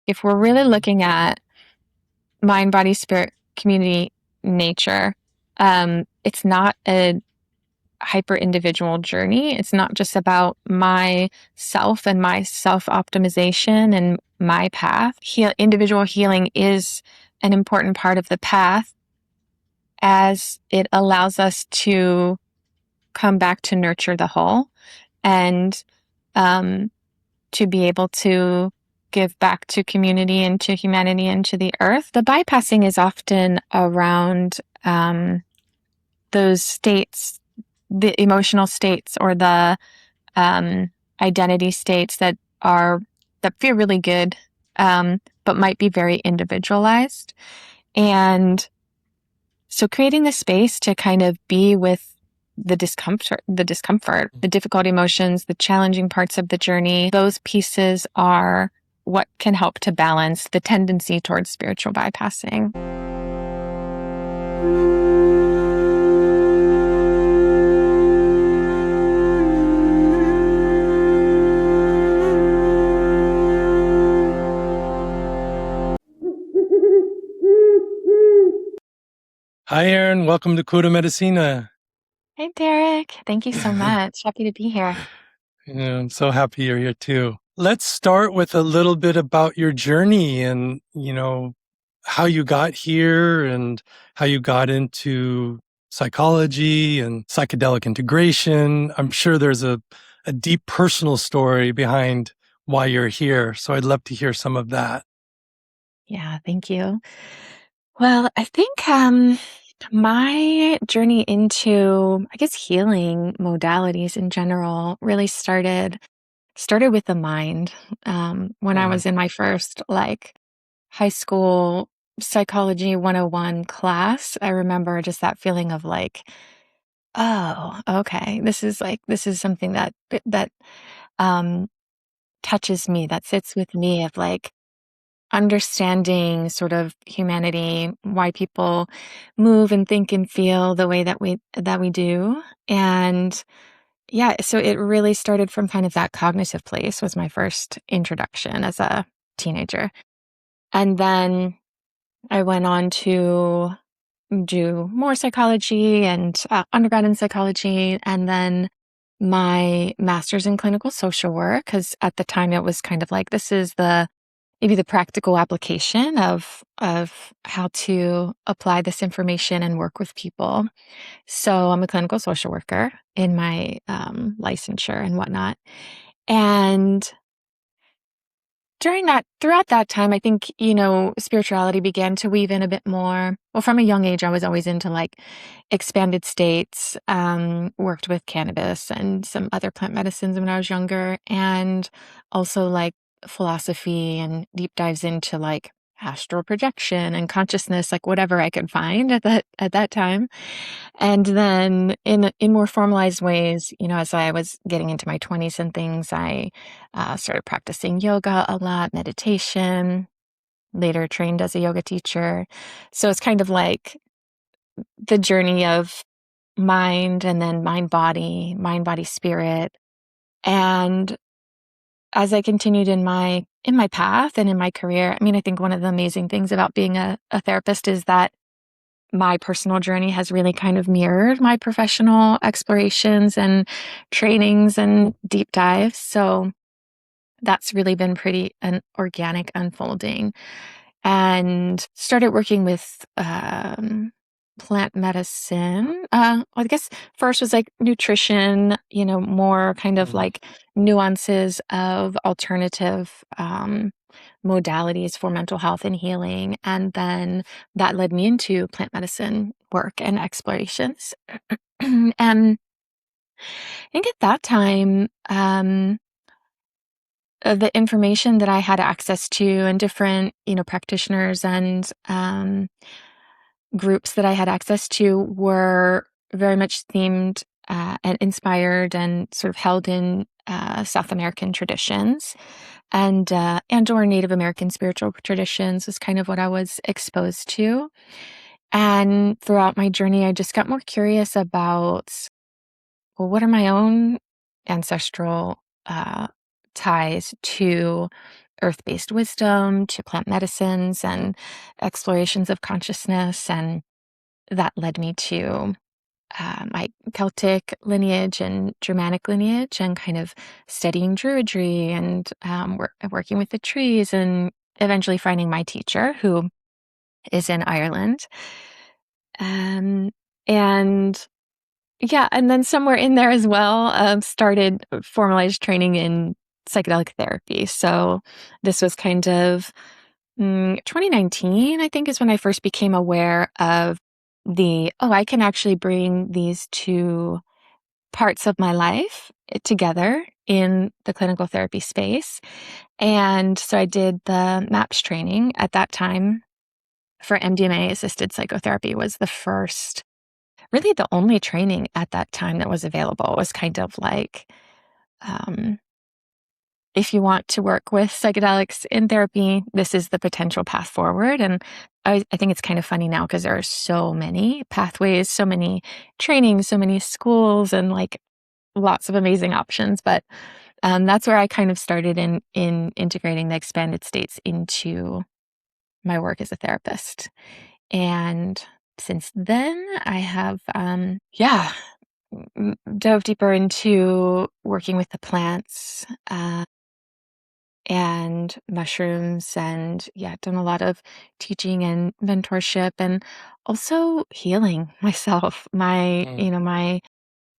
if we're really looking at mind, body, spirit, community, nature, it's not a hyper individual journey. It's not just about myself and my self optimization and my path. Individual healing is an important part of the path, as it allows us to come back to nurture the whole and to be able to give back to community and to humanity and to the earth. The bypassing is often around those states, the emotional states or the identity states that feel really good, but might be very individualized. And so creating the space to kind of be with the discomfort, the difficult emotions, the challenging parts of the journey, those pieces are what can help to balance the tendency towards spiritual bypassing. Hi, Erin. Welcome to Cura Medicina. Hey, Derek. Thank you so much. Happy to be here. I'm so happy you're here too. Let's start with a little bit about your journey and, how you got here and how you got into psychology and psychedelic integration. I'm sure there's a deep personal story behind why you're here. So I'd love to hear some of that. Yeah, thank you. Well, I think my journey into, I guess, healing modalities in general really started with the mind. When I was in my first high school psychology 101 class, I remember just that feeling of oh, okay, this is something that touches me, that sits with me, of understanding sort of humanity, why people move and think and feel the way that we do. And yeah, so it really started from kind of that cognitive place, was my first introduction as a teenager. And then I went on to do more psychology and undergrad in psychology, and then my master's in clinical social work, because at the time it was kind of this is maybe the practical application of how to apply this information and work with people. So I'm a clinical social worker in my licensure and whatnot. And throughout that time, I think, spirituality began to weave in a bit more. Well, from a young age, I was always into expanded states, worked with cannabis and some other plant medicines when I was younger, and also philosophy and deep dives into astral projection and consciousness, whatever I could find at that time. And then in more formalized ways, as I was getting into my 20s and things, I started practicing yoga a lot, meditation, later trained as a yoga teacher. So it's kind of the journey of mind, and then mind, body, spirit. And as I continued in my path and in my career, I mean, I think one of the amazing things about being a therapist is that my personal journey has really kind of mirrored my professional explorations and trainings and deep dives. So that's really been pretty an organic unfolding, and started working with plant medicine. I guess first was nutrition, more kind of nuances of alternative modalities for mental health and healing. And then that led me into plant medicine work and explorations. And I think at that time, the information that I had access to, and different, practitioners and groups that I had access to, were very much themed and inspired and sort of held in South American traditions, and or Native American spiritual traditions was kind of what I was exposed to. And throughout my journey, I just got more curious about, well, what are my own ancestral ties to earth-based wisdom to plant medicines and explorations of consciousness. And that led me to my Celtic lineage and Germanic lineage, and kind of studying Druidry and working with the trees, and eventually finding my teacher, who is in Ireland. Um, and yeah, and then somewhere in there as well, started formalized training in psychedelic therapy. So this was kind of 2019, I think, is when I first became aware of I can actually bring these two parts of my life together in the clinical therapy space. And so I did the MAPS training at that time for MDMA assisted psychotherapy. Was the first, really the only training at that time that was available. It was kind of like, um, if you want to work with psychedelics in therapy, this is the potential path forward. And I think it's kind of funny now because there are so many pathways, so many trainings, so many schools, and like lots of amazing options. But that's where I kind of started in integrating the expanded states into my work as a therapist. And since then, I have, dove deeper into working with the plants and mushrooms, and done a lot of teaching and mentorship, and also healing myself. Mm. My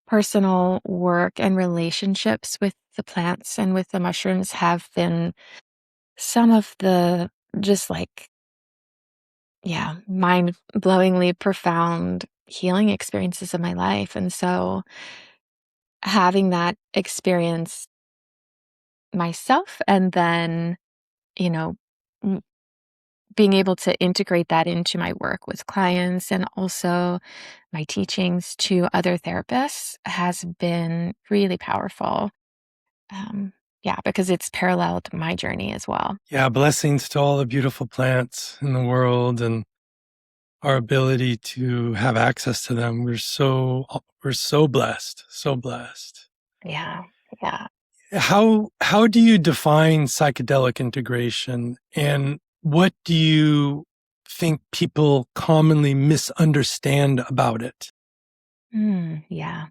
personal work and relationships with the plants and with the mushrooms have been some of the just like, mind-blowingly profound healing experiences of my life. And so having that experience myself, and then, you know, m- being able to integrate that into my work with clients and also my teachings to other therapists has been really powerful. Um, because it's paralleled my journey as well. Yeah, blessings to all the beautiful plants in the world and our ability to have access to them. We're so blessed, so blessed. Yeah. Yeah. How do you define psychedelic integration, and what do you think people commonly misunderstand about it? Yeah.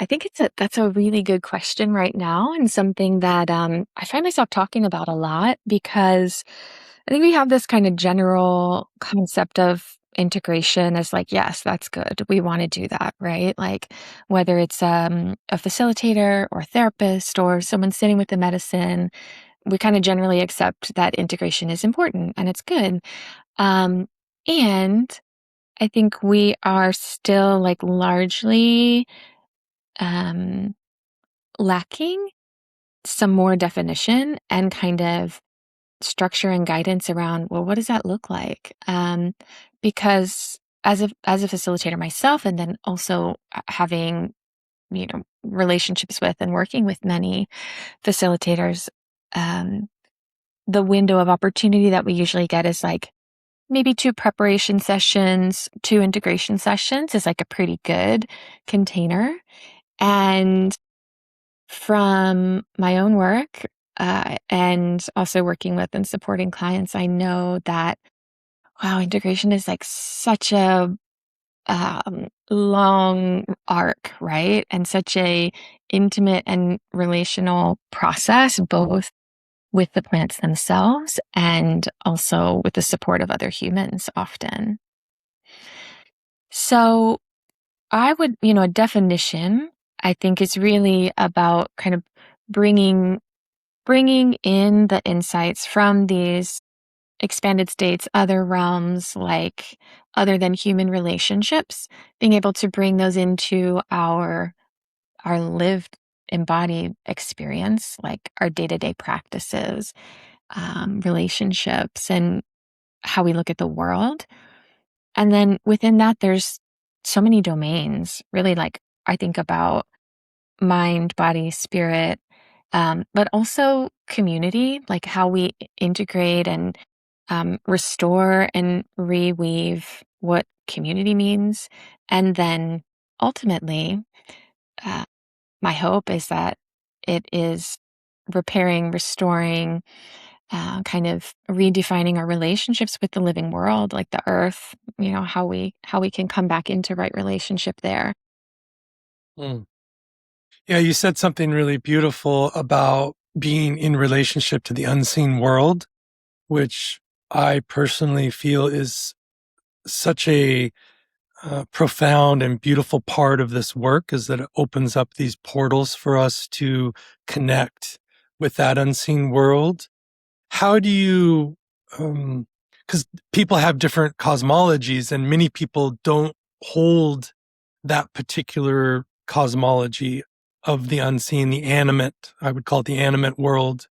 I think that's a really good question right now, and something that I find myself talking about a lot, because I think we have this kind of general concept of integration as like, yes, that's good. We want to do that, right? Like whether it's a facilitator or therapist or someone sitting with the medicine, we kind of generally accept that integration is important and it's good. Um, and I think we are still like largely um, lacking some more definition and kind of structure and guidance around, well, what does that look like? Because as a facilitator myself, and then also having relationships with and working with many facilitators, um, the window of opportunity that we usually get is like maybe two preparation sessions, two integration sessions is like a pretty good container. And from my own work, and also working with and supporting clients, I know that, wow, integration is like such a long arc, right? And such a intimate and relational process, both with the plants themselves and also with the support of other humans often. So a definition, I think, is really about kind of bringing bringing in the insights from these expanded states, other realms, like other than human relationships, being able to bring those into our lived embodied experience, like our day-to-day practices, relationships, and how we look at the world. And then within that, there's so many domains, really, like I think about mind, body, spirit, but also community, like how we integrate and restore and reweave what community means. And then ultimately, uh, my hope is that it is repairing, restoring, kind of redefining our relationships with the living world, like the earth, how we can come back into right relationship there. Mm. Yeah, you said something really beautiful about being in relationship to the unseen world, which I personally feel is such a profound and beautiful part of this work, is that it opens up these portals for us to connect with that unseen world. How do you, because people have different cosmologies and many people don't hold that particular cosmology of the unseen, the animate, I would call it the animate world.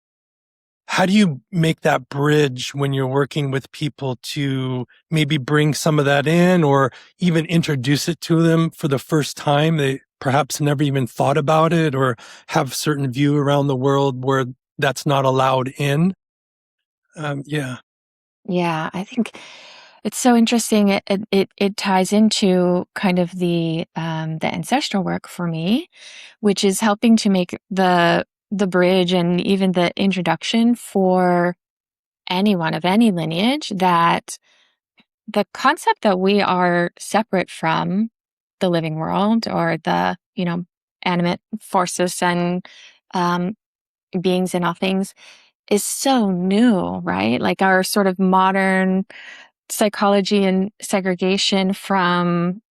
How do you make that bridge when you're working with people to maybe bring some of that in or even introduce it to them for the first time? They perhaps never even thought about it or have certain view around the world where that's not allowed in. Yeah. Yeah, I think it's so interesting. It ties into kind of the ancestral work for me, which is helping to make the bridge and even the introduction for anyone of any lineage, that the concept that we are separate from the living world, or the animate forces and um, beings and all things, is so new, right? Like our sort of modern psychology and segregation from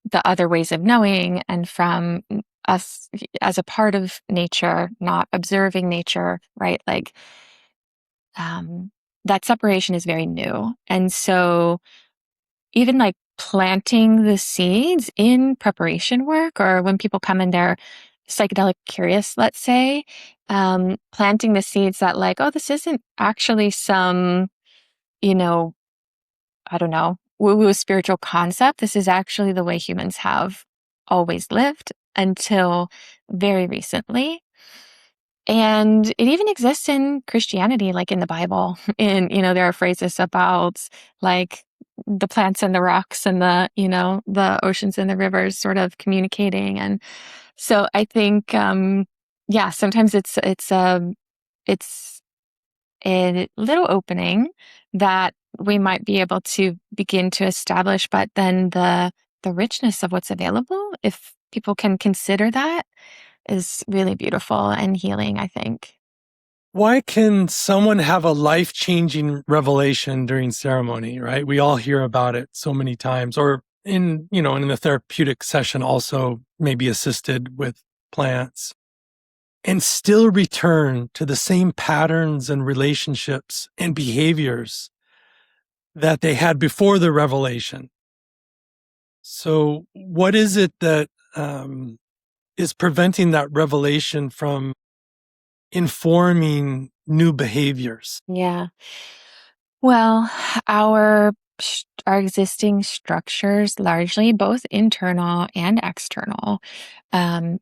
the other ways of knowing, and from us as a part of nature, not observing nature, right? Like um, that separation is very new. And so even like planting the seeds in preparation work, or when people come in they're psychedelic curious, let's say, planting the seeds that, like, oh, this isn't actually some, you know, I don't know, woo-woo spiritual concept. This is actually the way humans have always lived until very recently. And it even exists in Christianity, like in the Bible. And, there are phrases about like the plants and the rocks and the oceans and the rivers sort of communicating. And so I think, yeah, sometimes it's a little opening that we might be able to begin to establish, but then the richness of what's available, if people can consider that, is really beautiful and healing, I think. Why can someone have a life-changing revelation during ceremony, right? We all hear about it so many times, or in the therapeutic session also maybe assisted with plants, and still return to the same patterns and relationships and behaviors that they had before the revelation. So what is it that is preventing that revelation from informing new behaviors? Yeah. Well, our our existing structures, largely both internal and external, um,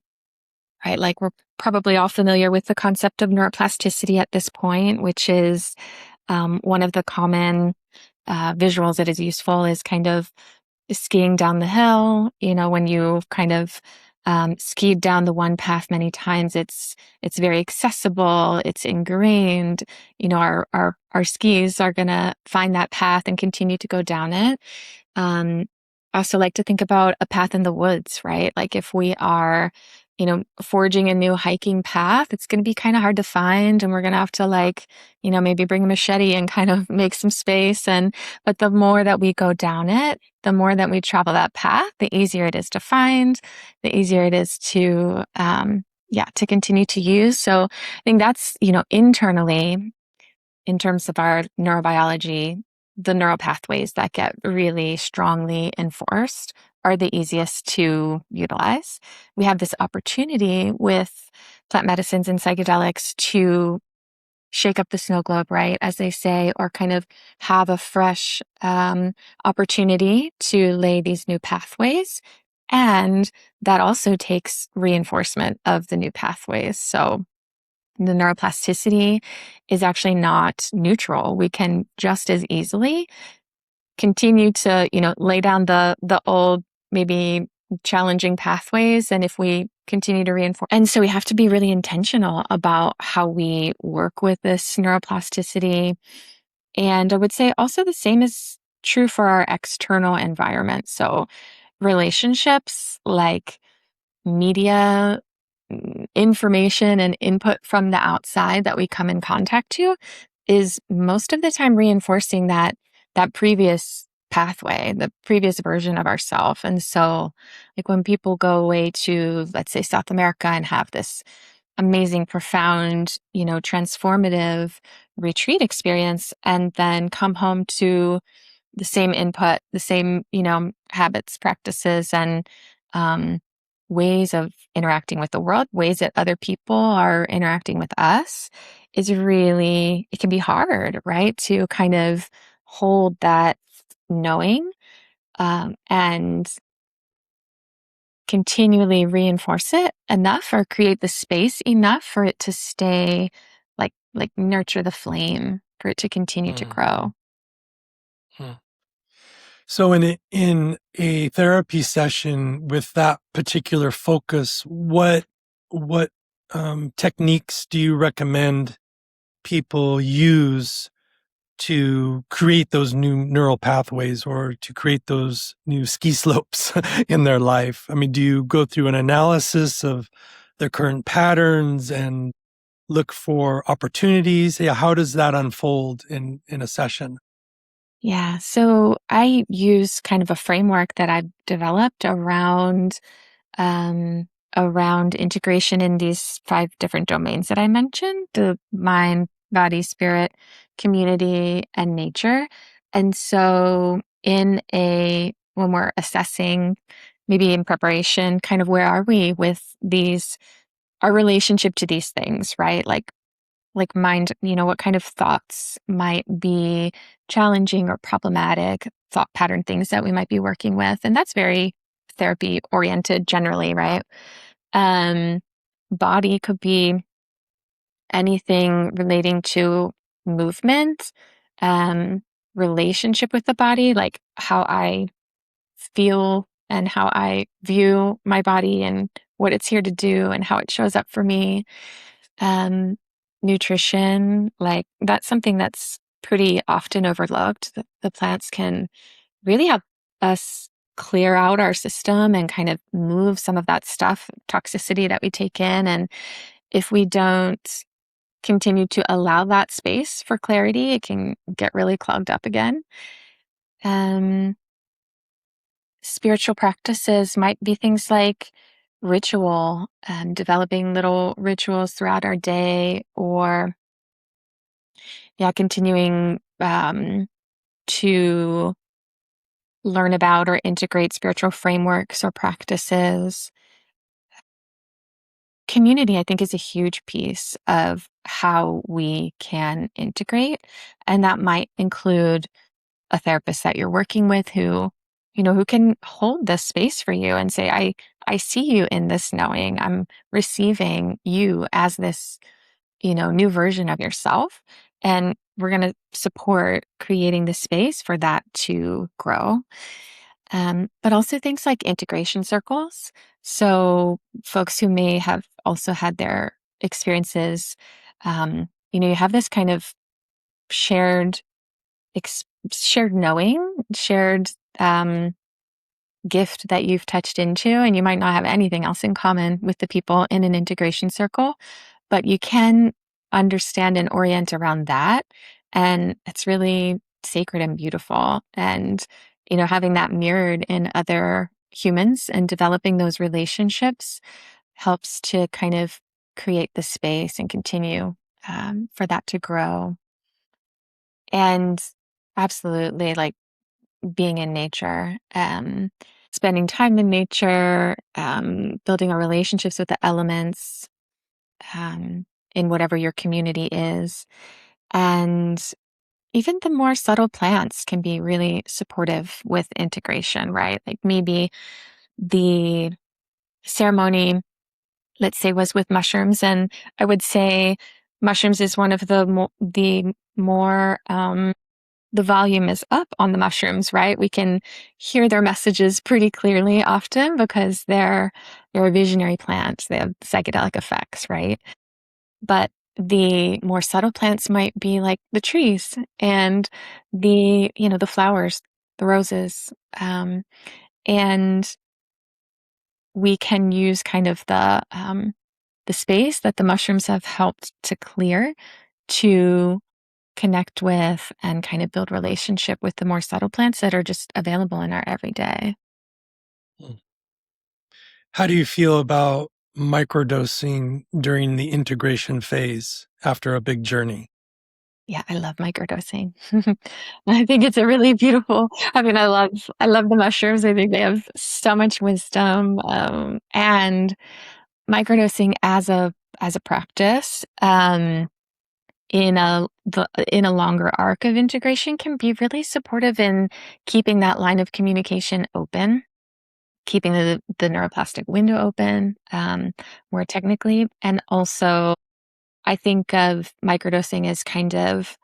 right? Like we're probably all familiar with the concept of neuroplasticity at this point, which is one of the common visuals that is useful is kind of skiing down the hill. When you've kind of skied down the one path many times, it's very accessible, it's ingrained. Our skis are gonna find that path and continue to go down it. um, I also like to think about a path in the woods, right? Like if we are, forging a new hiking path, it's going to be kind of hard to find, and we're going to have to, like, maybe bring a machete and kind of make some space. But the more that we go down it, the more that we travel that path, the easier it is to find, the easier it is to, yeah, to continue to use. So I think that's, internally, in terms of our neurobiology, the neural pathways that get really strongly enforced are the easiest to utilize. We have this opportunity with plant medicines and psychedelics to shake up the snow globe, right, as they say, or kind of have a fresh opportunity to lay these new pathways. And that also takes reinforcement of the new pathways. So the neuroplasticity is actually not neutral. We can just as easily continue to, lay down the old, maybe challenging pathways. And if we continue to reinforce. And so we have to be really intentional about how we work with this neuroplasticity. And I would say also the same is true for our external environment. So relationships, like media, information and input from the outside that we come in contact to, is most of the time reinforcing that previous pathway, the previous version of ourself. And so like when people go away to, let's say, South America and have this amazing, profound, transformative retreat experience, and then come home to the same input, the same, habits, practices, and um, ways of interacting with the world, ways that other people are interacting with us, it can be hard, right? To kind of hold that knowing, and continually reinforce it enough, or create the space enough for it to stay, like nurture the flame for it to continue to Mm, grow. mm. So in a therapy session with that particular focus, what techniques do you recommend people use to create those new neural pathways or to create those new ski slopes in their life? I mean, do you go through an analysis of their current patterns and look for opportunities? Yeah, how does that unfold in a session? Yeah. So I use kind of a framework that I've developed um, around integration in these 5 different domains that I mentioned: the mind, body, spirit, community, and nature. And so when we're assessing, maybe in preparation, kind of where are we with our relationship to these things, right? Like mind, what kind of thoughts might be challenging or problematic, thought pattern things that we might be working with. And that's very therapy oriented generally, right? Um, Body could be anything relating to movement, um, relationship with the body, like how I feel and how I view my body and what it's here to do and how it shows up for me. um, Nutrition, like that's something that's pretty often overlooked. The plants can really help us clear out our system and kind of move some of that stuff, toxicity that we take in. And if we don't continue to allow that space for clarity, it can get really clogged up again. Um, Spiritual practices might be things like ritual, developing little rituals throughout our day, or yeah, continuing to learn about or integrate spiritual frameworks or practices. Community, I think, is a huge piece of how we can integrate. And that might include a therapist that you're working with who can hold this space for you and say, I see you in this knowing. I'm receiving you as this, new version of yourself. And we're going to support creating the space for that to grow. But also things like integration circles. So folks who may have also had their experiences, you have this kind of shared, shared knowing, shared um, gift that you've touched into, and you might not have anything else in common with the people in an integration circle, but you can understand and orient around that. And it's really sacred and beautiful. And, having that mirrored in other humans and developing those relationships helps to kind of create the space and continue for that to grow. And absolutely, like being in nature, spending time in nature, building our relationships with the elements, um, in whatever your community is. And even the more subtle plants can be really supportive with integration, right? Like maybe the ceremony, let's say, was with mushrooms. And I would say mushrooms is one of the more the volume is up on the mushrooms, right? We can hear their messages pretty clearly often because they're a visionary plant. They have psychedelic effects, right? But the more subtle plants might be like the trees and the flowers, the roses. And we can use kind of the space that the mushrooms have helped to clear to connect with and kind of build relationship with the more subtle plants that are just available in our everyday. Mm. How do you feel about microdosing during the integration phase after a big journey? Yeah, I love microdosing. I think it's a really beautiful. I mean, I love the mushrooms. I think they have so much wisdom, and microdosing as a practice in a longer arc of integration can be really supportive in keeping that line of communication open, keeping the neuroplastic window open, more technically, and also I think of microdosing as kind of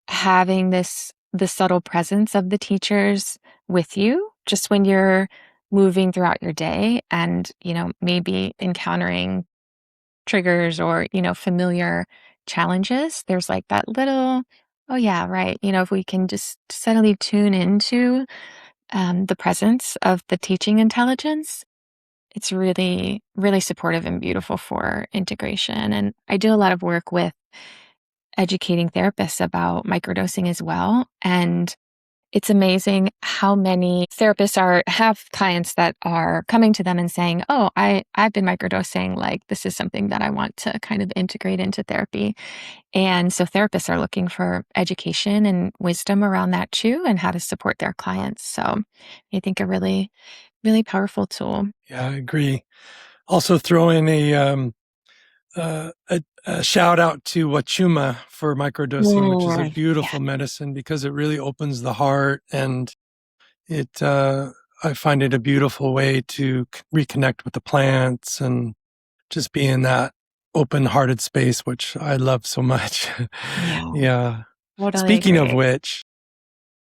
having the subtle presence of the teachers with you just when you're moving throughout your day and maybe encountering triggers or familiar challenges. There's like that little, oh yeah, right, if we can just subtly tune into the presence of the teaching intelligence, it's really really supportive and beautiful for integration. And I do a lot of work with educating therapists about microdosing as well. And it's amazing how many therapists have clients that are coming to them and saying, "Oh, I've been microdosing. Like this is something that I want to kind of integrate into therapy." And so therapists are looking for education and wisdom around that too, and how to support their clients. So I think a really, really powerful tool. Yeah, I agree. Also, throw in a shout out to Wachuma for microdosing, which is a Mm, yeah, beautiful medicine because it really opens the heart, and it I find it a beautiful way to reconnect with the plants and just be in that open-hearted space, which I love so much. yeah, Yeah. totally Speaking of agree. which,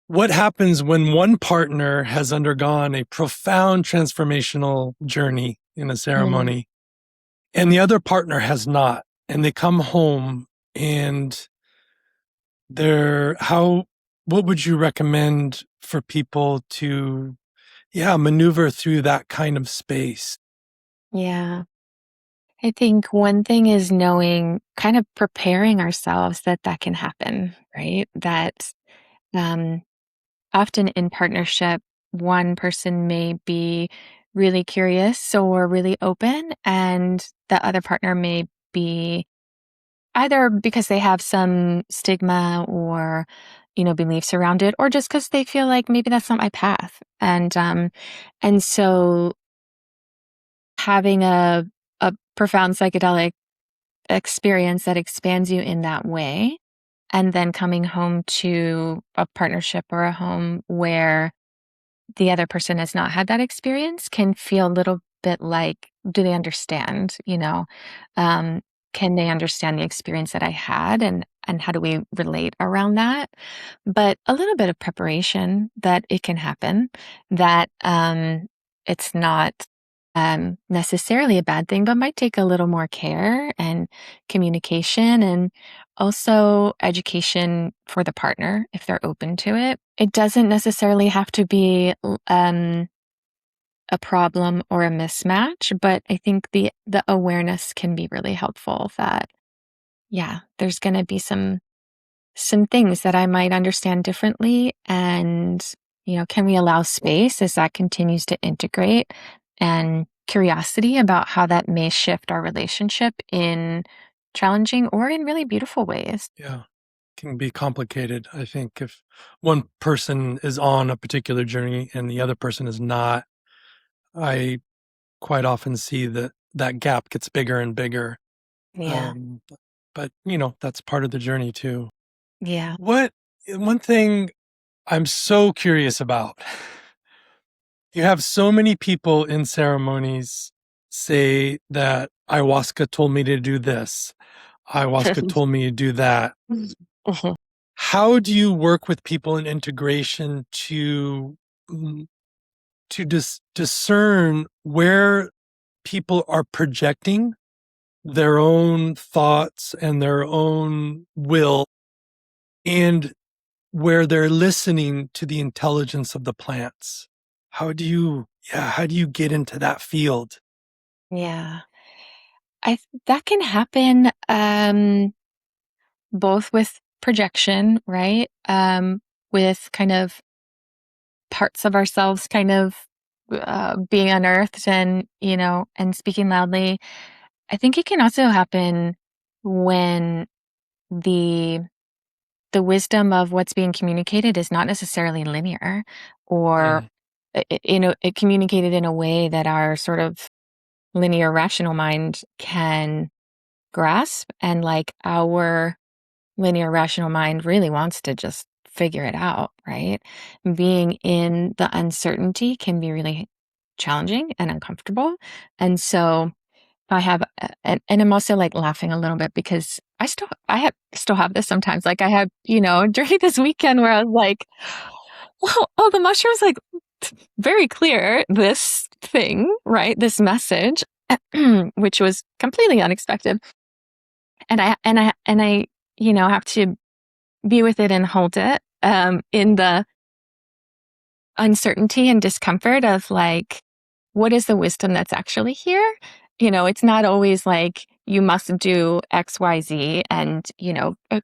what happens when one partner has undergone a profound transformational journey in a Mm, ceremony and the other partner has not, and they come home and they're how what would you recommend for people to, yeah, maneuver through that kind of space? yeah. I think one thing is knowing, kind of preparing ourselves that that can happen, right? That um, often in partnership, one person may be really curious or really open, and the other partner may be either because they have some stigma or beliefs around it, or just because they feel like maybe that's not my path. And so having a profound psychedelic experience that expands you in that way, and then coming home to a partnership or a home where the other person has not had that experience can feel a little bit like, do they understand? Um, can they understand the experience that I had, and how do we relate around that? But a little bit of preparation that it can happen, that it's not necessarily a bad thing, but might take a little more care and communication, and also education for the partner if they're open to it. It doesn't necessarily have to be a problem or a mismatch, but I think the awareness can be really helpful that, yeah, there's going to be some things that I might understand differently. And, can we allow space as that continues to integrate, and curiosity about how that may shift our relationship in challenging or in really beautiful ways? Yeah, can be complicated. I think if one person is on a particular journey and the other person is not, I quite often see that that gap gets bigger and bigger. Yeah. Um, but that's part of the journey too. Yeah. What one thing I'm so curious about. You have so many people in ceremonies say that ayahuasca told me to do this. Ayahuasca told me to do that. Mhm. how do you work with people in integration mm, to discern where people are projecting their own thoughts and their own will, and where they're listening to the intelligence of the plants? How do you get into that field? Yeah. That can happen both with projection, right? With kind of parts of ourselves kind of being unearthed and, and speaking loudly. I think it can also happen when the the wisdom of what's being communicated is not necessarily linear, or Mm, it communicated in a way that our sort of linear rational mind can grasp, and like our linear rational mind really wants to just figure it out, right? Being in the uncertainty can be really challenging and uncomfortable. And so I have, and I'm also like laughing a little bit because still have this sometimes. Like I had, during this weekend where I was like, well, oh, the mushrooms, like very clear, this thing, right? This message, which was completely unexpected. And I, have to be with it and hold it, in the uncertainty and discomfort of like, what is the wisdom that's actually here? It's not always like you must do X, Y, Z and,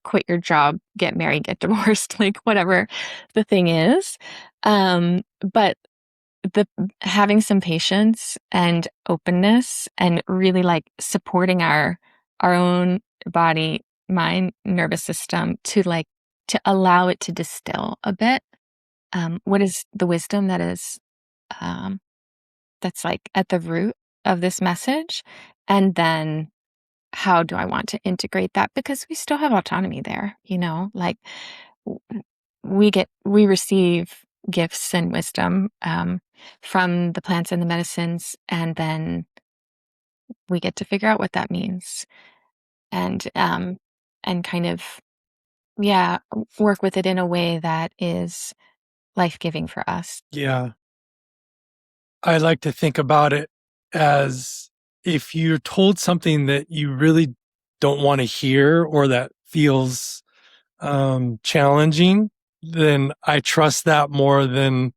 quit your job, get married, get divorced, like whatever the thing is. But the having some patience and openness and really like supporting our own body, mind, nervous system to allow it to distill a bit. What is the wisdom um, that's like at the root of this message? And then how do I want to integrate that? Because we still have autonomy there, like w- we receive gifts and wisdom, from the plants and the medicines, and then we get to figure out what that means, and kind of, yeah, work with it in a way that is life-giving for us. yeah. I like to think about it as, if you're told something that you really don't want to hear or that feels challenging, then I trust that more than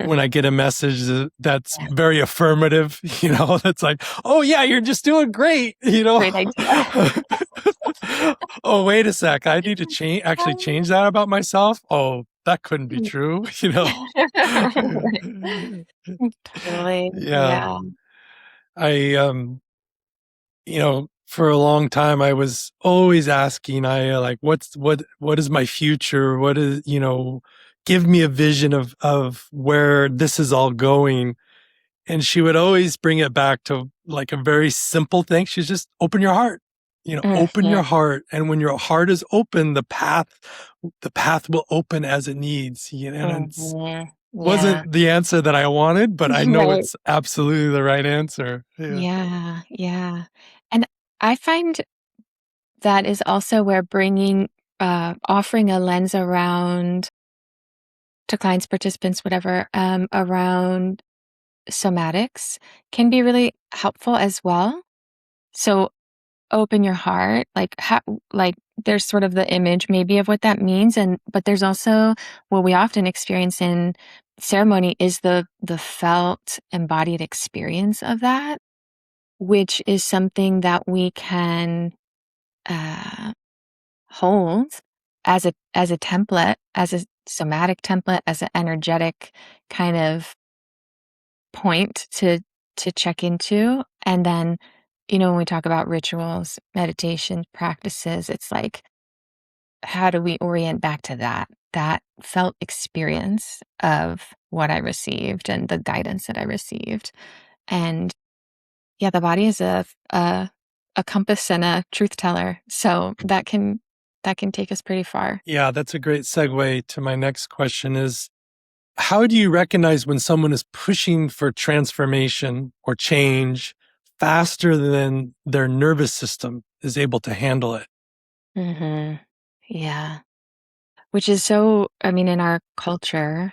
when I get a message that's Yeah, very affirmative, that's like, oh yeah, you're just doing great, great idea. Oh, wait a sec. I need to change that about myself. Oh, that couldn't be true, Right. Totally. Yeah. Yeah. I, for a long time I was always asking, like, what is my future? What is, give me a vision of where this is all going. And she would always bring it back to like a very simple thing. She's just open your heart, open your Mhm, heart. And when your heart is open, the path will open as it needs. And it mhm. Yeah. wasn't the answer that I wanted, but I know Right. it's absolutely the right answer. Yeah. Yeah, yeah. And I find that is also where offering a lens around to clients, participants, whatever, around somatics can be really helpful as well. So open your heart, like there's sort of the image maybe of what that means, but there's also what we often experience in ceremony is the felt embodied experience of that, which is something that we can uh, hold as a template, as a somatic template, as an energetic kind of point to check into. And then, when we talk about rituals, meditation practices, it's like, how do we orient back to that felt experience of what I received and the guidance that I received? And yeah, the body is a compass and a truth teller, so that can take us pretty far. Yeah, that's a great segue to my next question is, how do you recognize when someone is pushing for transformation or change faster than their nervous system is able to handle it? Hmm. Yeah. which is so, I mean, in our culture,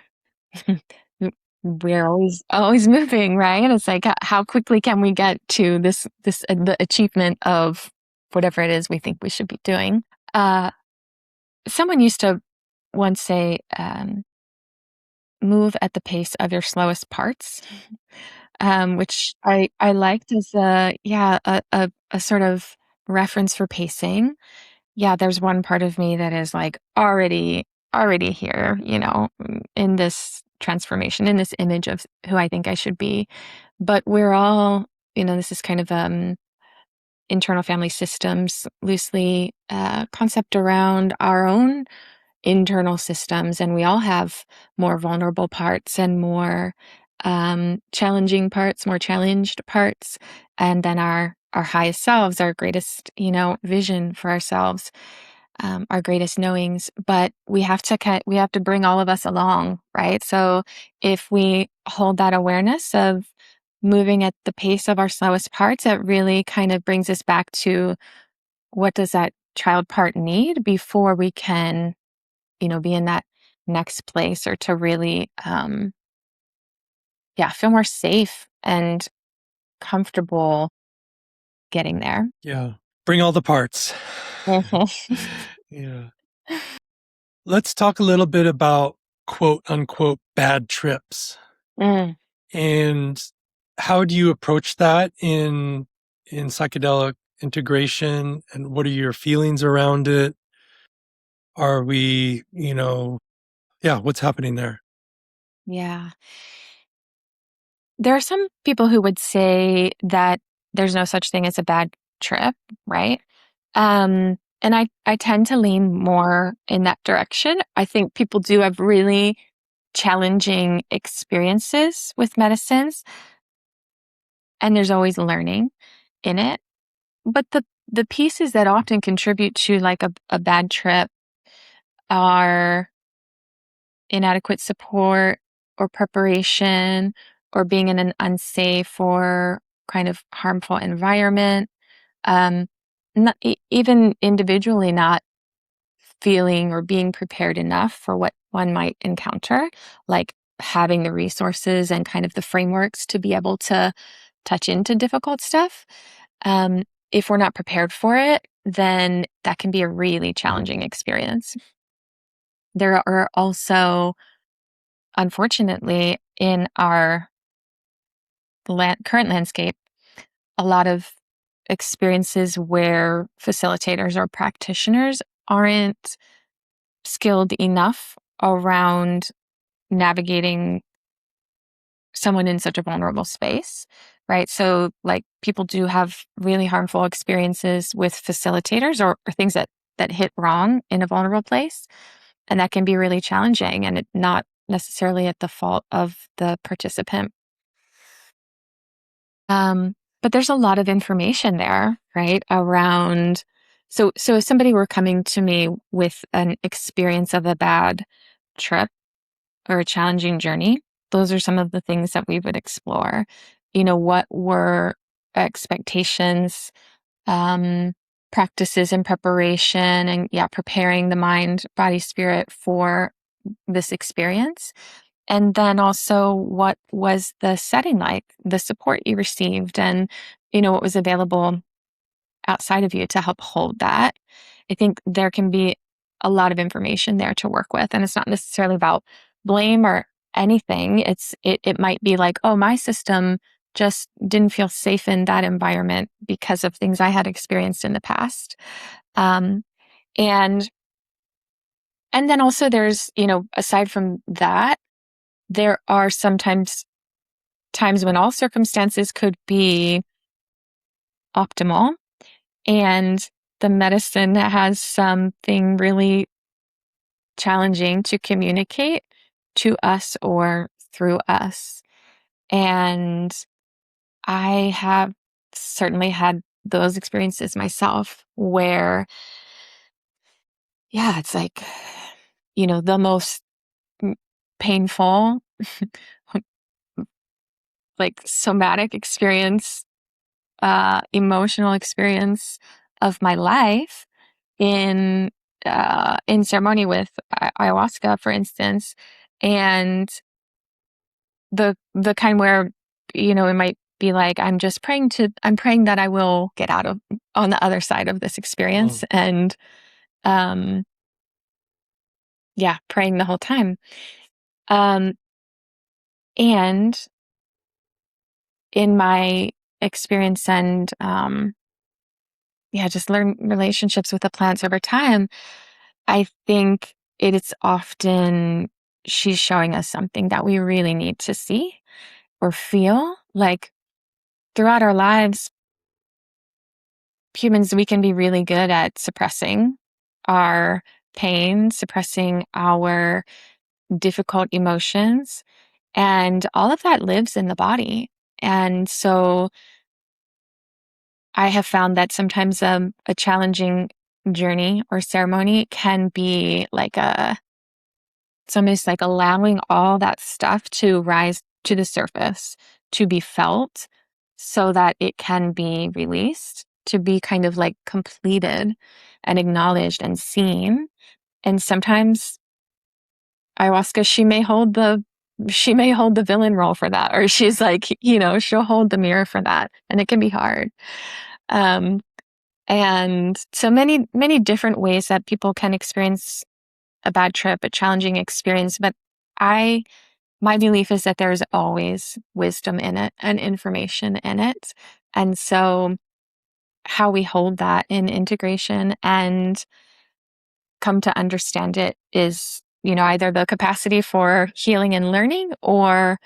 we're always moving, right? And it's like, how quickly can we get to the achievement of whatever it is we think we should be doing? Someone used to once say, move at the pace of your slowest parts, which I liked as a sort of reference for pacing. Yeah, there's one part of me that is like already here, in this transformation, in this image of who I think I should be. But we're all, this is kind of internal family systems, loosely concept around our own internal systems, and we all have more vulnerable parts and more challenging parts, more challenged parts, and then our highest selves, our greatest, vision for ourselves, our greatest knowings. But we have to bring all of us along, right? So if we hold that awareness of moving at the pace of our slowest parts, it really kind of brings us back to what does that child part need before we can, be in that next place, or to really, feel more safe and comfortable getting there. Yeah. Bring all the parts. Mhm. Yeah. Let's talk a little bit about quote unquote bad trips. Mm, And how do you approach that in psychedelic integration, and what are your feelings around it? Are we, yeah, what's happening there? yeah. There are some people who would say that there's no such thing as a bad trip, right? And I tend to lean more in that direction. I think people do have really challenging experiences with medicines, and there's always learning in it. But the pieces that often contribute to like a bad trip are inadequate support or preparation, or being in an unsafe or kind of harmful environment. Um, Even individually not feeling or being prepared enough for what one might encounter, like having the resources and kind of the frameworks to be able to touch into difficult stuff. Um, if we're not prepared for it, then that can be a really challenging experience. There are also, unfortunately, in our current landscape, a lot of experiences where facilitators or practitioners aren't skilled enough around navigating someone in such a vulnerable space, right? So, like, people do have really harmful experiences with facilitators, or things that hit wrong in a vulnerable place, and that can be really challenging, and it not necessarily at the fault of the participant. Um, but there's a lot of information there, right? Around, so if somebody were coming to me with an experience of a bad trip or a challenging journey, those are some of the things that we would explore. What were expectations, um, practices and preparation, and preparing the mind, body, spirit for this experience. And then also, what was the setting like, the support you received, and, what was available outside of you to help hold that. I think there can be a lot of information there to work with. And it's not necessarily about blame or anything. It might be like, oh, my system just didn't feel safe in that environment because of things I had experienced in the past. Um, and and then also there's, aside from that, there are sometimes times when all circumstances could be optimal, and the medicine has something really challenging to communicate to us or through us. And I have certainly had those experiences myself where, yeah, it's like, the most painful, like somatic experience, emotional experience of my life in in ceremony with ayahuasca, for instance, and the kind where, it might be like, I'm praying that I will get out of on the other side of this Mm. experience, and um, yeah, praying the whole time. Um, and in my experience and just learn relationships with the plants over time, I think it's often she's showing us something that we really need to see or feel. Like throughout our lives, humans, we can be really good at suppressing our pain, suppressing our difficult emotions, and all of that lives in the body. And so I have found that sometimes a challenging journey or ceremony can be like it's almost like allowing all that stuff to rise to the surface, to be felt so that it can be released, to be kind of like completed and acknowledged and seen. And sometimes ayahuasca, she may hold the villain role for that, or she's like, she'll hold the mirror for that. And it can be hard. Um, and so many, many different ways that people can experience a bad trip, a challenging experience. But my belief is that there's always wisdom in it and information in it. And so how we hold that in integration and come to understand it is, either the capacity for healing and learning, or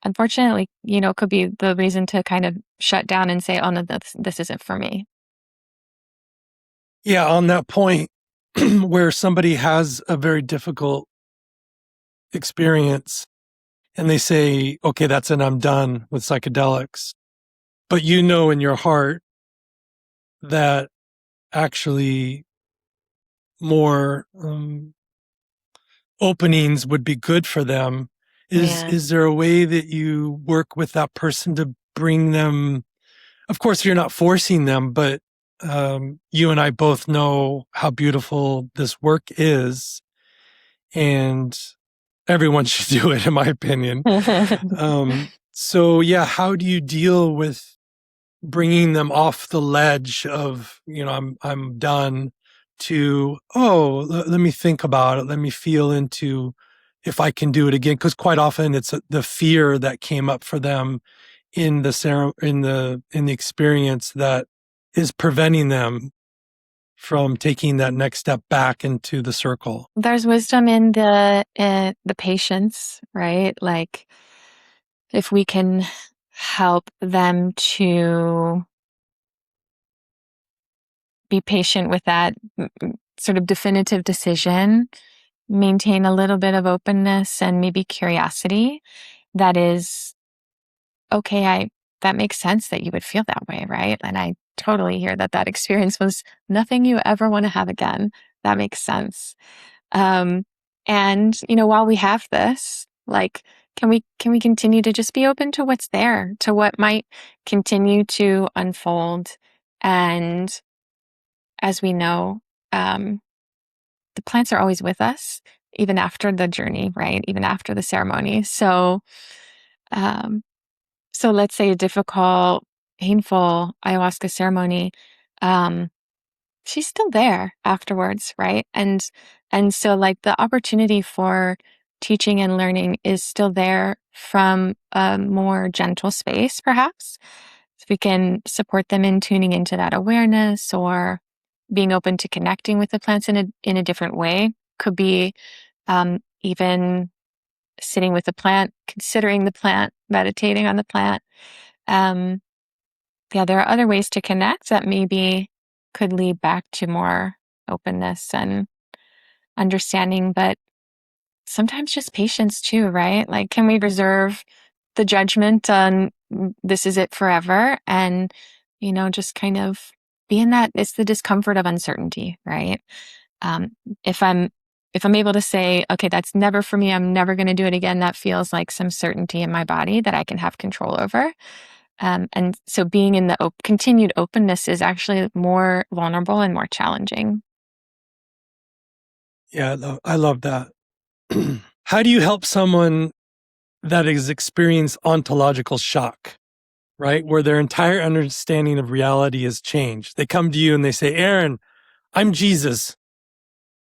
unfortunately, could be the reason to kind of shut down and say, oh no, this isn't for me. Yeah, on that point, where somebody has a very difficult experience and they say, okay, that's it, I'm done with psychedelics. But you know in your heart that actually more openings would be good for them. Yeah. Is there a way that you work with that person to bring them? Of course, you're not forcing them, but you and I both know how beautiful this work is, and everyone should do it, in my opinion. So yeah, how do you deal with bringing them off the ledge of, I'm done, to, oh, let me think about it, let me feel into if I can do it again, because quite often it's the fear that came up for them in the experience that is preventing them from taking that next step back into the circle. There's wisdom in the patience, right? Like if we can help them to be patient with that sort of definitive decision, maintain a little bit of openness and maybe curiosity, that is okay. That makes sense that you would feel that way, right? And I totally hear that experience was nothing you ever want to have again. That makes sense. Um, and while we have this, like, can we continue to just be open to what's there, to what might continue to unfold? And as we know, um, the plants are always with us, even after the journey, right? Even after the ceremony. Um, so let's say a difficult, painful ayahuasca ceremony. Um, she's still there afterwards, right? And so like the opportunity for teaching and learning is still there from a more gentle space, perhaps. So we can support them in tuning into that awareness, or being open to connecting with the plants in a different way. Could be even sitting with the plant, considering the plant, meditating on the plant. Um, yeah, there are other ways to connect that maybe could lead back to more openness and understanding, but sometimes just patience too, right? Like, can we reserve the judgment on this is it forever? And, just kind of be in that, it's the discomfort of uncertainty, right? Um, if I'm if I'm able to say, okay, that's never for me, I'm never going to do it again, that feels like some certainty in my body that I can have control over. And so being in the continued openness is actually more vulnerable and more challenging. Yeah, I love that. How do you help someone that has experienced ontological shock, right? Where their entire understanding of reality has changed. They come to you and they say, Erin, I'm Jesus.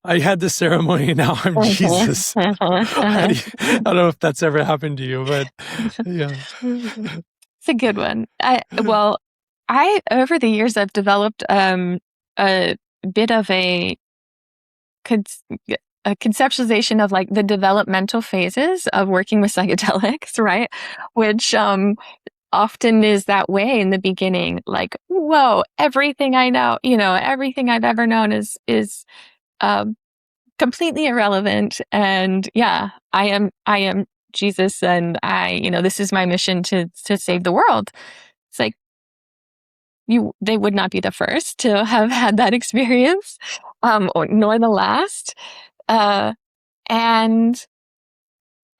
I had this ceremony and now I'm Mhm, Jesus. mhm, How do mhm. you, I don't know if that's ever happened to you, but yeah. It's a good one. Well, I over the years I've developed a bit of con- a conceptualization of like the developmental phases of working with psychedelics, right? Which often is that way in the beginning, like, whoa, everything I know, everything I've ever known is um, completely irrelevant. And yeah, I am Jesus, and this is my mission to save the world. It's like they would not be the first to have had that experience, nor the last. Uh, and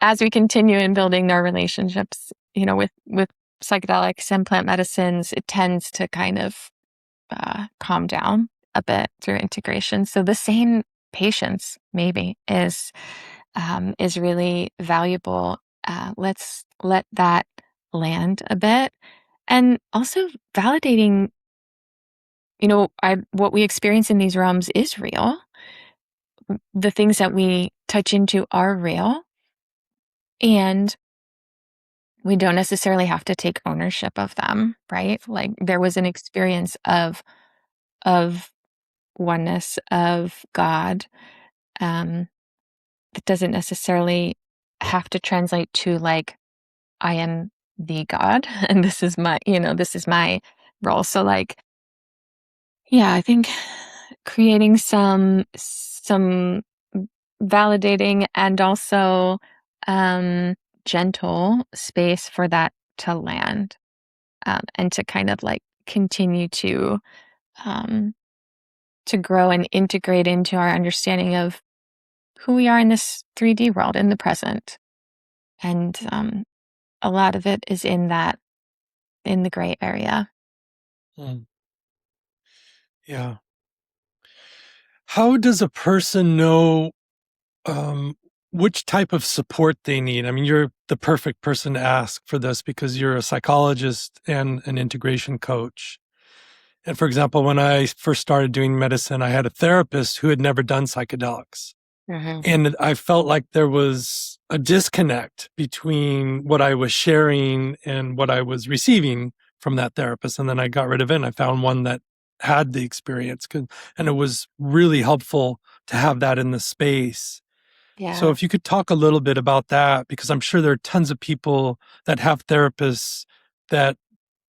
as we continue in building our relationships, with psychedelics and plant medicines, it tends to kind of calm down a bit through integration. So the same patience maybe is really valuable. Let's let that land a bit, and also validating. What we experience in these realms is real. The things that we touch into are real, and we don't necessarily have to take ownership of them, right? Like there was an experience of oneness, of God. Um, it doesn't necessarily have to translate to like I am the God and this is my role. So like, yeah, I think creating some validating and also um gentle space for that to land, and to kind of like continue um to grow and integrate into our understanding of who we are in this 3D world in the present. And a lot of it is in the gray area. Mm, yeah. How does a person know um, which type of support they need? I mean, you're the perfect person to ask for this because you're a psychologist and an integration coach. And for example, when I first started doing medicine, I had a therapist who had never done psychedelics. Hmm. And I felt like there was a disconnect between what I was sharing and what I was receiving from that therapist. And then I got rid of it and I found one that had the experience. And it was really helpful to have that in the space. So Yeah. if you could talk a little bit about that, because I'm sure there are tons of people that have therapists that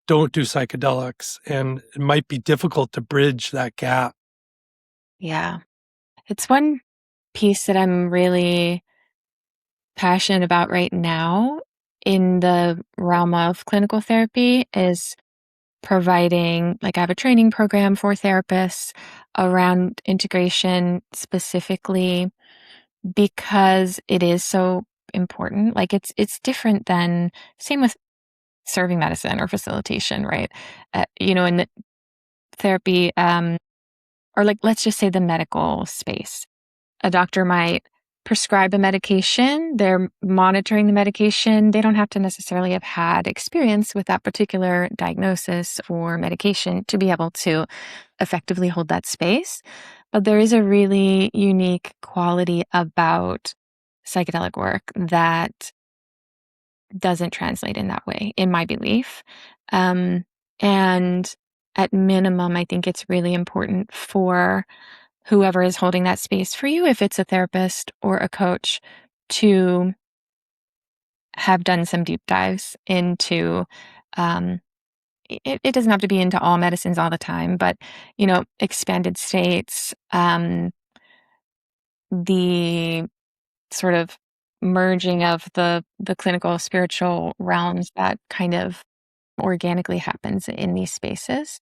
don't do psychedelics, and it might be difficult to bridge that gap. Yeah. It's one piece that I'm really passionate about right now in the realm of clinical therapy is providing, like, I have a training program for therapists around integration specifically because it is so important. Like it's different than same with serving medicine or facilitation, right? In the therapy, or like let's just say the medical space. A doctor might prescribe a medication, they're monitoring the medication. They don't have to necessarily have had experience with that particular diagnosis or medication to be able to effectively hold that space. But there is a really unique quality about psychedelic work that doesn't translate in that way, in my belief. Um, and at minimum, I think it's really important for whoever is holding that space for you, if it's a therapist or a coach, to have done some deep dives into. Um, it doesn't have to be into all medicines all the time, but expanded states, the sort of merging of the clinical spiritual realms that kind of organically happens in these spaces.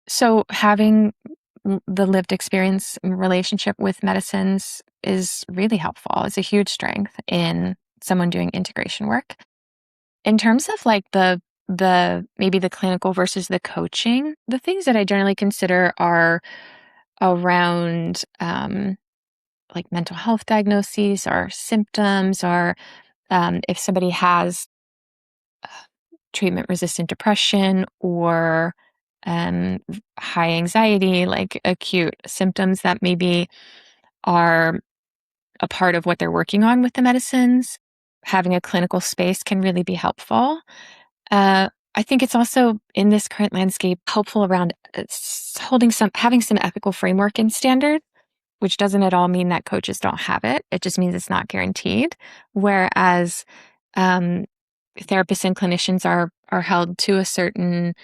So having the lived experience relationship with medicines is really helpful. It's a huge strength in someone doing integration work. In terms of like the maybe the clinical versus the coaching, the things that I generally consider are around like mental health diagnoses or symptoms, or if somebody has treatment-resistant depression or high anxiety, like acute symptoms that maybe are a part of what they're working on with the medicines, having a clinical space can really be helpful. I think it's also in this current landscape helpful around having some ethical framework and standard, which doesn't at all mean that coaches don't have it. It just means it's not guaranteed. Whereas um, therapists and clinicians are held to a certain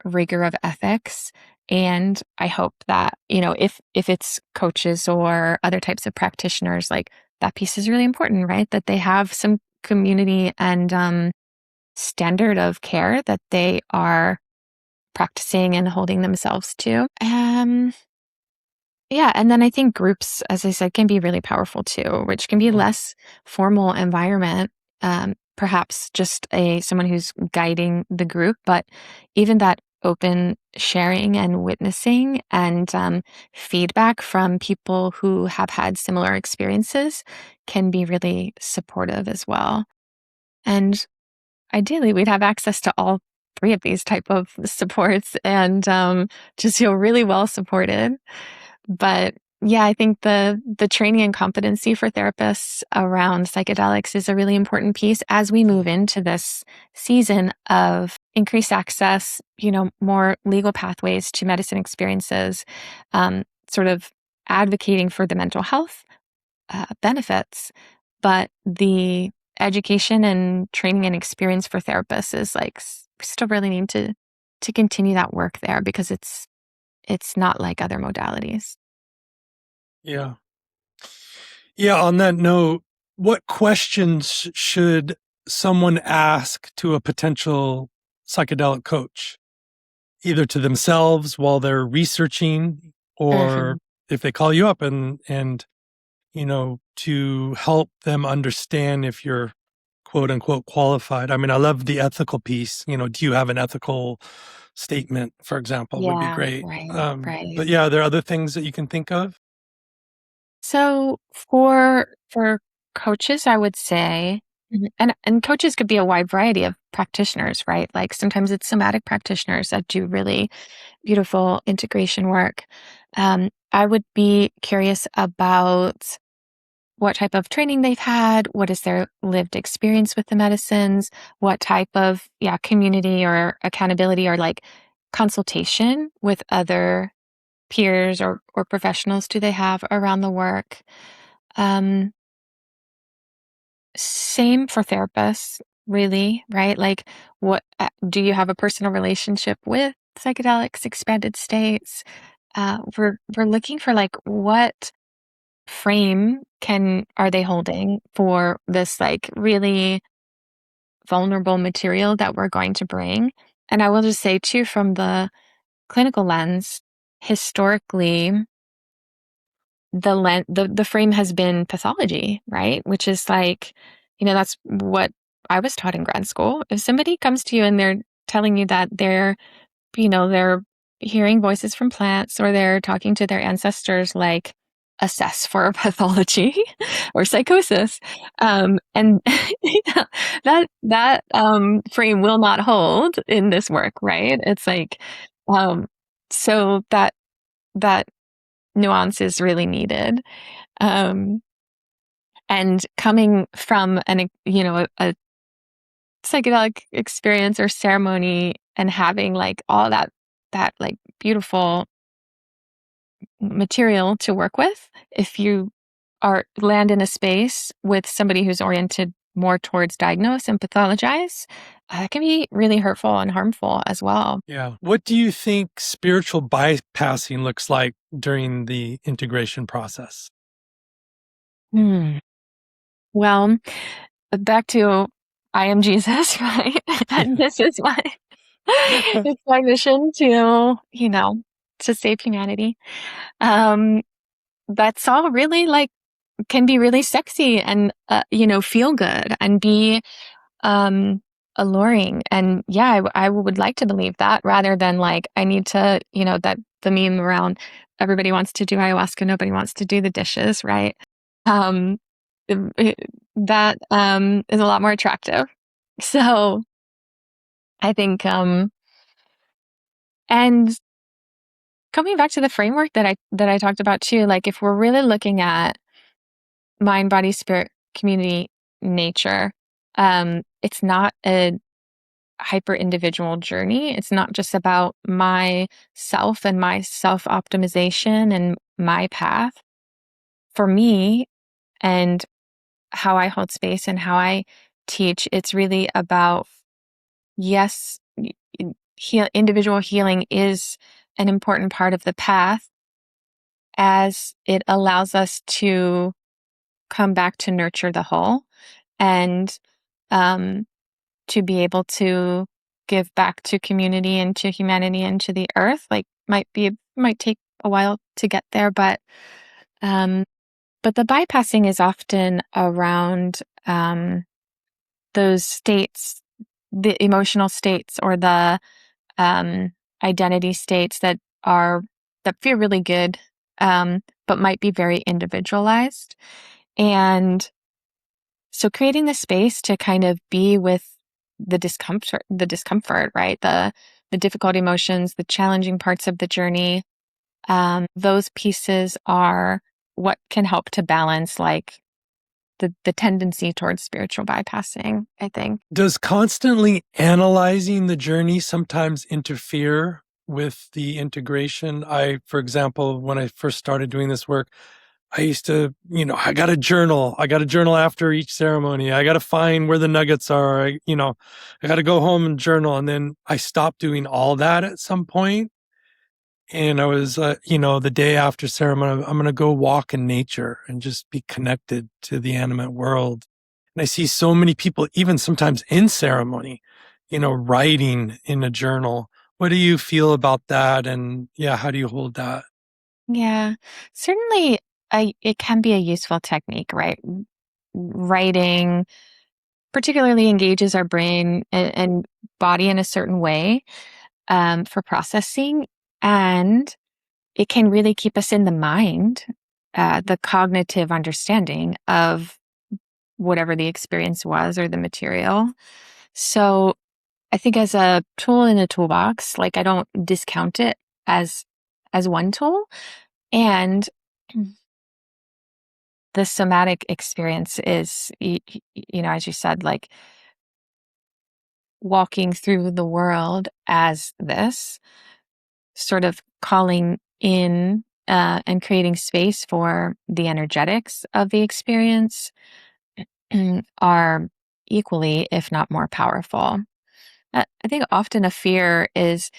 rigor of ethics. And I hope that, if it's coaches or other types of practitioners, like that piece is really important, right? That they have some community and standard of care that they are practicing and holding themselves to. Yeah, and then I think groups, as I said, can be really powerful too, which can be less formal environment, perhaps just someone who's guiding the group, but even that open sharing and witnessing and feedback from people who have had similar experiences can be really supportive as well. And ideally, we'd have access to all three of these type of supports and just feel really well supported. But yeah, I think the training and competency for therapists around psychedelics is a really important piece as we move into this season of increased access, more legal pathways to medicine experiences, sort of advocating for the mental health benefits, but the education and training and experience for therapists is like we still really need to continue that work there because it's not like other modalities. Yeah. Yeah, on that note, what questions should someone ask to a potential psychedelic coach, either to themselves while they're researching, or Mhm. if they call you up and to help them understand if you're quote unquote qualified? I mean, I love the ethical piece. Do you have an ethical statement, for example, would be Yeah, great. right, right. But yeah, are there other things that you can think of? So for coaches, I would say, and coaches could be a wide variety of practitioners, right? Like sometimes it's somatic practitioners that do really beautiful integration work. I would be curious about what type of training they've had, what is their lived experience with the medicines, what type of community or accountability or like consultation with other peers or professionals do they have around the work. Um, Same for therapists, really, right? Like, what do you have a personal relationship with psychedelics, expanded states? We're looking for like what frame can are they holding for this like really vulnerable material that we're going to bring. And I will just say too, from the clinical lens, historically the frame has been pathology, right? Which is like, that's what I was taught in grad school. If somebody comes to you and they're telling you that they're hearing voices from plants or they're talking to their ancestors, like assess for pathology or psychosis. And that frame will not hold in this work, right? It's like, um, so that nuance is really needed. Um, and coming from a psychedelic experience or ceremony and having like all that like beautiful material to work with, if you are land in a space with somebody who's oriented more towards diagnose and pathologize, that can be really hurtful and harmful as well. Yeah. What do you think spiritual bypassing looks like during the integration process? Hmm. Well, back to I am Jesus, right? And this is my it's my mission to save humanity. Um, that's all really like can be really sexy and feel good and be um alluring. And yeah, I would like to believe that rather than like, I need to, that the meme around everybody wants to do ayahuasca, nobody wants to do the dishes, right? Um, that is a lot more attractive. So I think, and coming back to the framework that I talked about too, like if we're really looking at mind, body, spirit, community, nature, it's not a hyper individual journey. It's not just about myself and my self optimization and my path. For me and how I hold space and how I teach, it's really about, yes, individual healing is an important part of the path as it allows us to come back to nurture the whole and um, to be able to give back to community and to humanity and to the earth. Like might take a while to get there, um, but the bypassing is often around those states, the emotional states or the identity states that feel really good, but might be very individualized. And so creating the space to kind of be with the discomfort, right? The difficult emotions, the challenging parts of the journey. Those pieces are what can help to balance like the tendency towards spiritual bypassing, I think. Does constantly analyzing the journey sometimes interfere with the integration? For example, when I first started doing this work, I used to, I got a journal. I got a journal after each ceremony. I got to find where the nuggets are. I got to go home and journal. And then I stopped doing all that at some point. And I was, the day after ceremony, I'm going to go walk in nature and just be connected to the animate world. And I see so many people, even sometimes in ceremony, writing in a journal. What do you feel about that? And yeah, how do you hold that? Yeah, certainly it can be a useful technique, right? Writing particularly engages our brain and body in a certain way for processing. And it can really keep us in the mind, the cognitive understanding of whatever the experience was or the material. So I think as a tool in a toolbox, like I don't discount it as one tool. And the somatic experience is, as you said, like walking through the world as this, sort of calling in and creating space for the energetics of the experience are equally, if not more powerful. I think often a fear is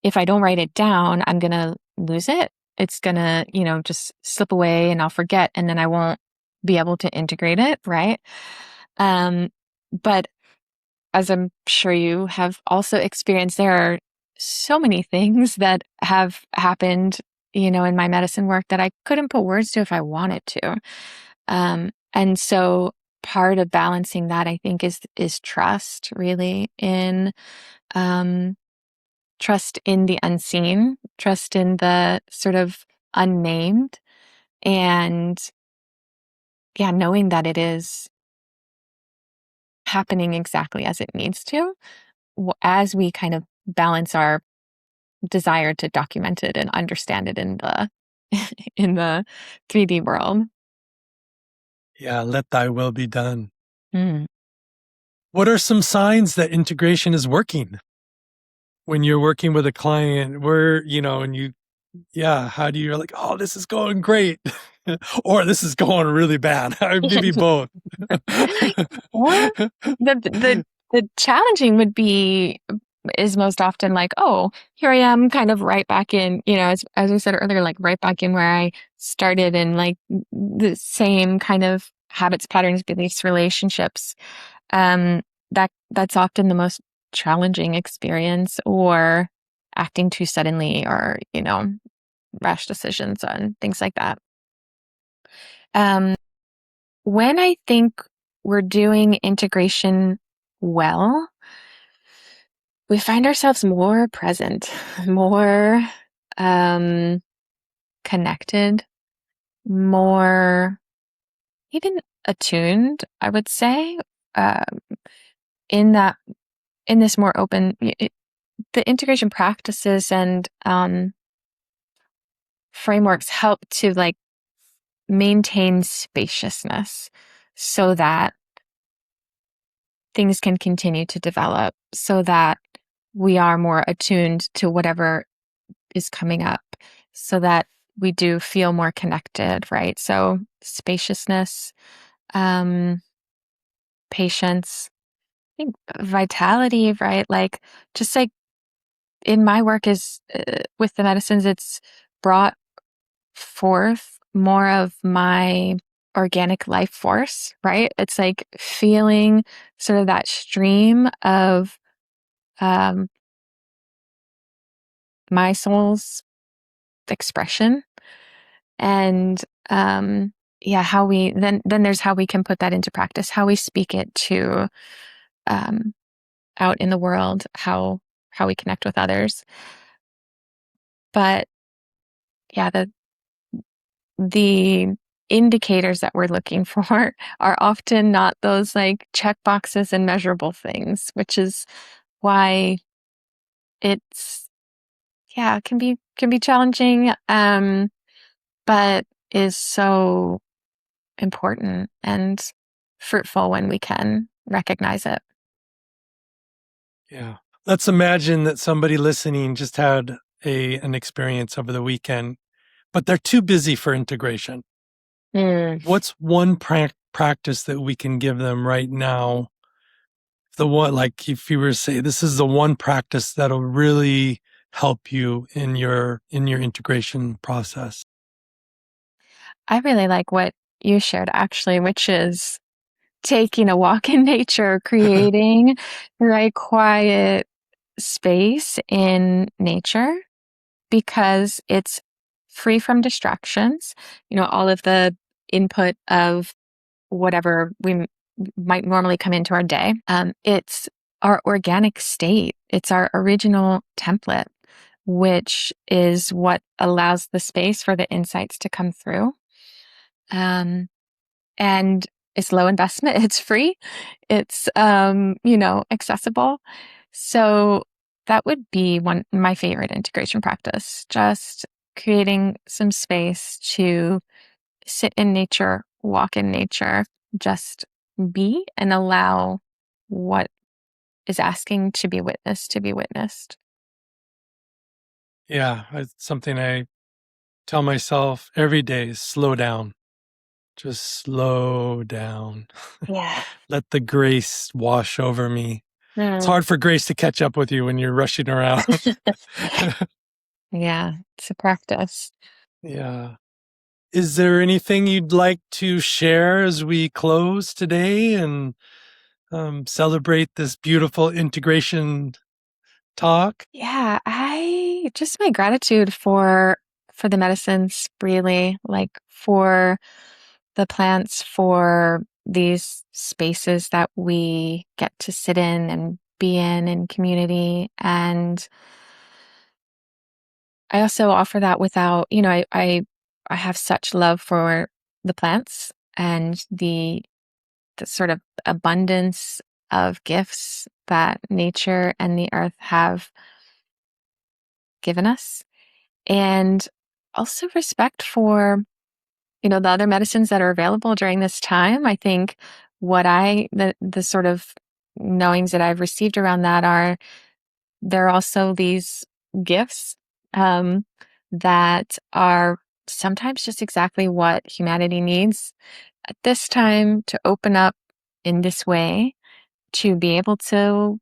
if I don't write it down, I'm going to lose it. It's going to, just slip away and I'll forget and then I won't be able to integrate it, right? But as I'm sure you have also experienced, there are so many things that have happened, in my medicine work that I couldn't put words to if I wanted to. And so part of balancing that, I think, is trust, really, in trust in the unseen, trust in the sort of unnamed, and yeah, knowing that it is happening exactly as it needs to, as we kind of balance our desire to document it and understand it in the in the 3D world. Yeah, let thy will be done. Mm. What are some signs that integration is working when you're working with a client where, and yeah, how do you're like, oh, this is going great or this is going really bad? Or maybe both. Or the challenging would be is most often like, oh, here I am kind of right back in, as we said earlier, like right back in where I started in like the same kind of habits, patterns, beliefs, relationships. That's often the most challenging experience, or acting too suddenly, or, rash decisions and things like that. Um, when I think we're doing integration well, we find ourselves more present, more connected, more even attuned, I would say, uh, in that in this more open the integration practices and frameworks help to like maintain spaciousness so that things can continue to develop, so that we are more attuned to whatever is coming up, so that we do feel more connected, right? So spaciousness, um, patience, I think vitality, right? Like just like in my work is with the medicines, it's brought forth more of my organic life force, right? It's like feeling sort of that stream of um, my soul's expression, and yeah, how we then there's how we can put that into practice, how we speak it to um, out in the world, how we connect with others. But yeah, the indicators that we're looking for are often not those like check boxes and measurable things, which is why it's yeah, it can be challenging, but is so important and fruitful when we can recognize it. Yeah. Let's imagine that somebody listening just had an experience over the weekend, but they're too busy for integration. Mm. What's one practice that we can give them right now? The one, like if you were to say, this is the one practice that'll really help you in your integration process. I really like what you shared actually, which is taking a walk in nature, creating right quiet space in nature because it's free from distractions. All of the input of whatever might normally come into our day. It's our organic state. It's our original template, which is what allows the space for the insights to come through. And it's low investment. It's free. It's, accessible. So that would be my favorite integration practice, just creating some space to sit in nature, walk in nature, just be and allow what is asking to be witnessed to be witnessed. Yeah, it's something I tell myself every day, slow down. Just slow down. Yeah. Let the grace wash over me. It's Mm. hard for grace to catch up with you when you're rushing around. Yeah, it's a practice. Yeah. Is there anything you'd like to share as we close today and celebrate this beautiful integration talk? Yeah, I just my gratitude for the medicines, really, like for the plants, for these spaces that we get to sit in and be in community. And I also offer that without, I have such love for the plants and the sort of abundance of gifts that nature and the earth have given us. And also respect for, the other medicines that are available during this time. I think the sort of knowings that I've received around that are there are also these gifts um, that are sometimes just exactly what humanity needs at this time to open up in this way to be able to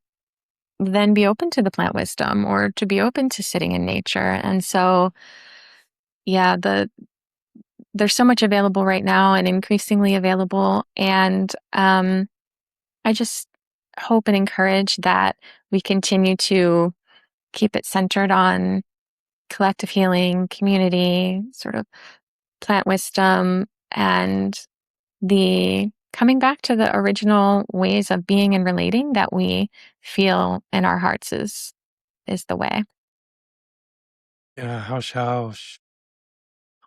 then be open to the plant wisdom or to be open to sitting in nature. And so, yeah, there's so much available right now and increasingly available. And I just hope and encourage that we continue to keep it centered on collective healing, community, sort of plant wisdom, and the coming back to the original ways of being and relating that we feel in our hearts is the way. Yeah,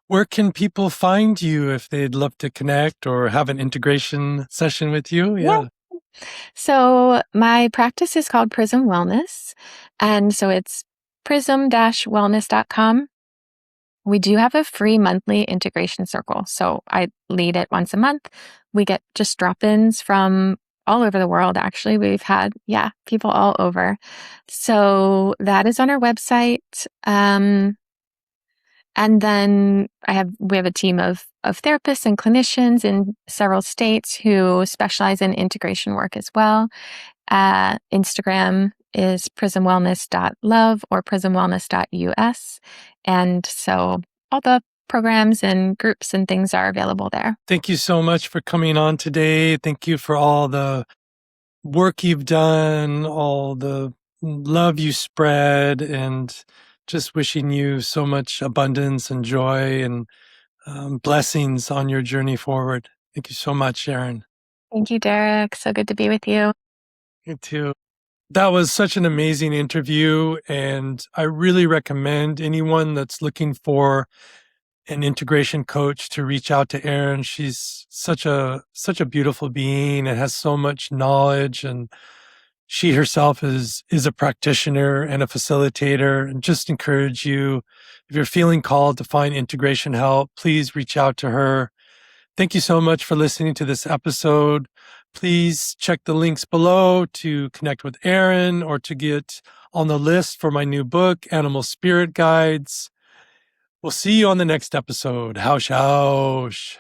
where can people find you if they'd love to connect or have an integration session with you? Yeah. Yeah. So my practice is called Prism Wellness. And so it's prism-wellness.com. We do have a free monthly integration circle. So I lead it once a month. We get just drop-ins from all over the world, actually. We've had, people all over. So that is on our website. And then we have a team of therapists and clinicians in several states who specialize in integration work as well. Instagram is prismwellness.love or prismwellness.us. And so all the programs and groups and things are available there. Thank you so much for coming on today. Thank you for all the work you've done, all the love you spread, and just wishing you so much abundance and joy and blessings on your journey forward. Thank you so much, Erin. Thank you, Derek. So good to be with you. You too. That was such an amazing interview, and I really recommend anyone that's looking for an integration coach to reach out to Erin. She's such a beautiful being and has so much knowledge, and she herself is a practitioner and a facilitator. And just encourage you, if you're feeling called to find integration help, please reach out to her. Thank you so much for listening to this episode. Please check the links below to connect with Erin or to get on the list for my new book, Animal Spirit Guides. We'll see you on the next episode. Hausch, hausch.